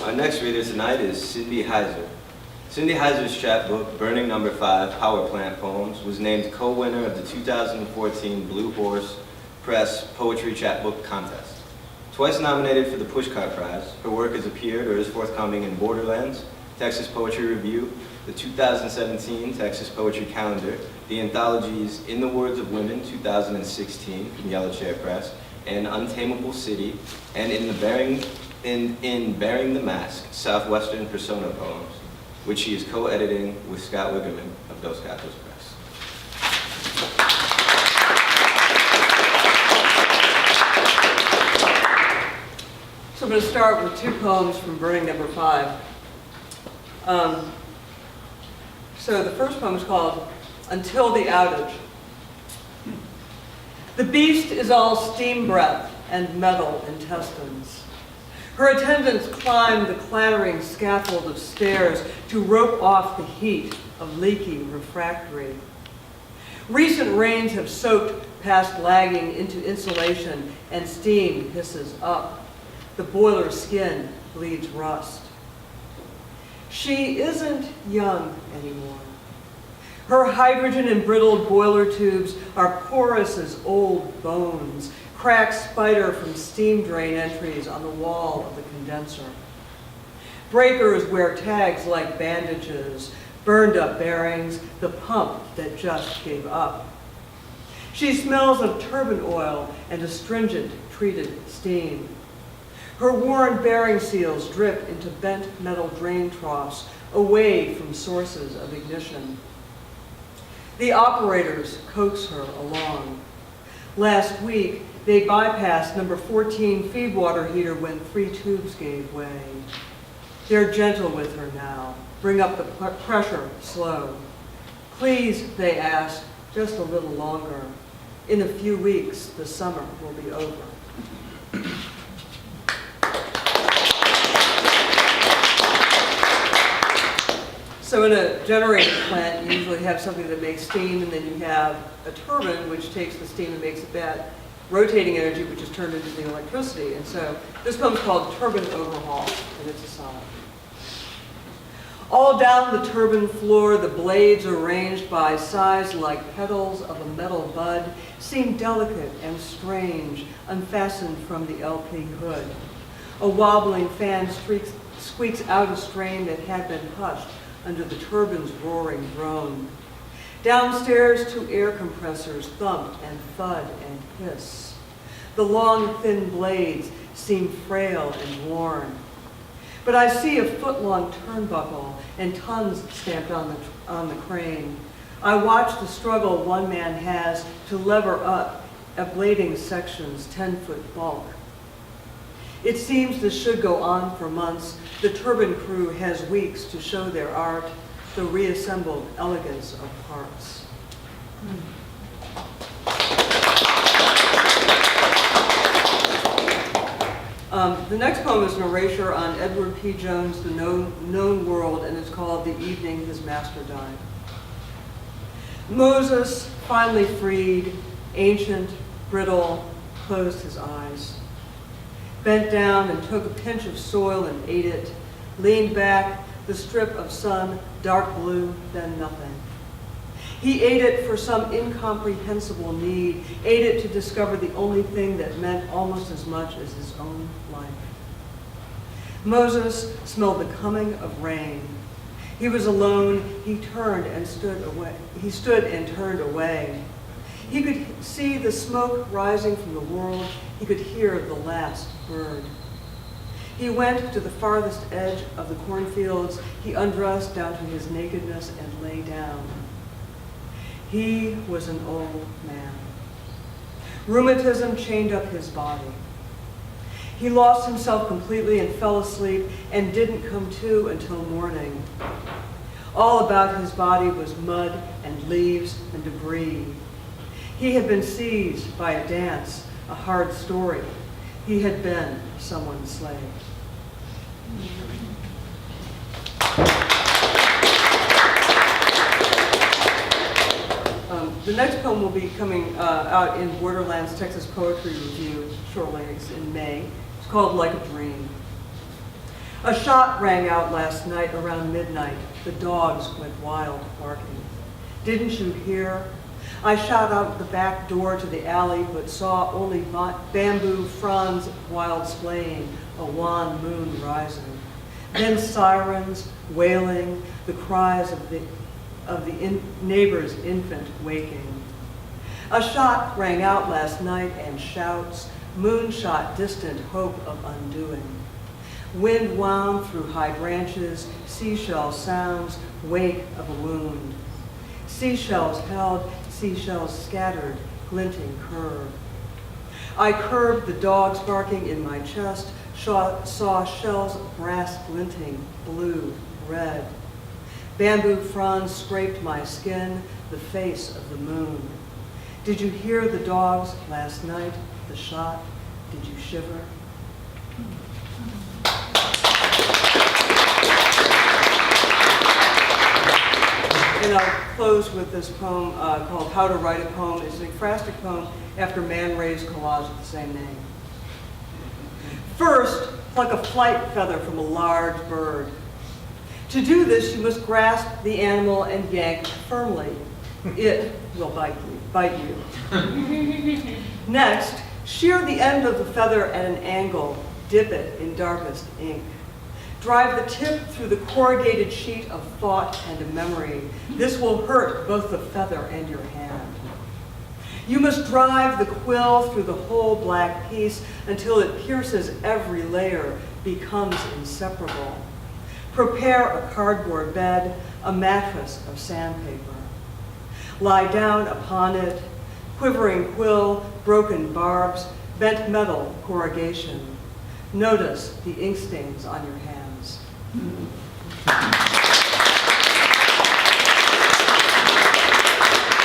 Our next reader tonight is Cindy Huyser. Cindy Huyser's chapbook, Burning No. 5, Power Plant Poems, was named co-winner of the 2014 Blue Horse Press Poetry Chapbook Contest. Twice nominated for the Pushcart Prize, her work has appeared or is forthcoming in Borderlands, Texas Poetry Review, the 2017 Texas Poetry Calendar, the anthologies In the Words of Women 2016 from Yellow Chair Press, and Untameable City, and in Bearing the Mask, Southwestern Persona Poems, which she is co-editing with Scott Wiggerman of Gatos Press. So I'm going to start with two poems from Burning No. 5. So the first poem is called Until the Outage. The beast is all steam breath and metal intestines. Her attendants climb the clattering scaffold of stairs to rope off the heat of leaky refractory. Recent rains have soaked past lagging into insulation and steam hisses up. The boiler skin bleeds rust. She isn't young anymore. Her hydrogen-embrittled boiler tubes are porous as old bones, cracks spider from steam drain entries on the wall of the condenser. Breakers wear tags like bandages, burned up bearings, the pump that just gave up. She smells of turbine oil and astringent treated steam. Her worn bearing seals drip into bent metal drain troughs away from sources of ignition. The operators coax her along. Last week, they bypassed number 14 feed water heater when 3 tubes gave way. They're gentle with her now. Bring up the pressure slow. Please, they ask, just a little longer. In a few weeks, the summer will be over. So in a generating plant, you usually have something that makes steam, and then you have a turbine, which takes the steam and makes it that rotating energy, which is turned into the electricity. And so this poem is called Turbine Overhaul, and it's a sonnet. All down the turbine floor, the blades arranged by size like petals of a metal bud seem delicate and strange, unfastened from the LP hood. A wobbling fan squeaks out a strain that had been hushed under the turbine's roaring drone. Downstairs, 2 air compressors thump and thud and hiss. The long, thin blades seem frail and worn. But I see a foot-long turnbuckle and tons stamped on the crane. I watch the struggle one man has to lever up ablating sections 10-foot bulk. It seems this should go on for months. The turbine crew has weeks to show their art, the reassembled elegance of parts. The next poem is an erasure on Edward P. Jones' The Known World, and it's called The Evening His Master Died. Moses, finally freed, ancient, brittle, closed his eyes. Bent down and took a pinch of soil and ate it, leaned back, the strip of sun, dark blue, then nothing. He ate it for some incomprehensible need, ate it to discover the only thing that meant almost as much as his own life. Moses smelled the coming of rain. He was alone, he turned and stood away. He stood and turned away. He could see the smoke rising from the world. He could hear the last bird. He went to the farthest edge of the cornfields. He undressed down to his nakedness and lay down. He was an old man. Rheumatism chained up his body. He lost himself completely and fell asleep and didn't come to until morning. All about his body was mud and leaves and debris. He had been seized by a dance, a hard story. He had been someone's slave. The next poem will be coming out in Borderlands Texas Poetry Review shortly. It's in May. It's called Like a Dream. A shot rang out last night around midnight. The dogs went wild barking. Didn't you hear? I shot out the back door to the alley, but saw only bamboo fronds wild splaying, a wan moon rising. Then sirens, wailing, the cries of the neighbor's infant waking. A shot rang out last night and shouts, moonshot distant hope of undoing. Wind wound through high branches, seashell sounds, wake of a wound. Seashells held, seashells scattered, glinting curve. I curbed the dogs barking in my chest, saw shells of brass glinting, blue, red. Bamboo fronds scraped my skin, the face of the moon. Did you hear the dogs last night, the shot? Did you shiver? And I'll close with this poem called How to Write a Poem. It's an ekphrastic poem after man-raised collage of the same name. First, pluck a flight feather from a large bird. To do this, you must grasp the animal and yank firmly. It will bite you. Next, shear the end of the feather at an angle. Dip it in darkest ink. Drive the tip through the corrugated sheet of thought and of memory. This will hurt both the feather and your hand. You must drive the quill through the whole black piece until it pierces every layer, becomes inseparable. Prepare a cardboard bed, a mattress of sandpaper. Lie down upon it, quivering quill, broken barbs, bent metal corrugation. Notice the ink stains on your hands.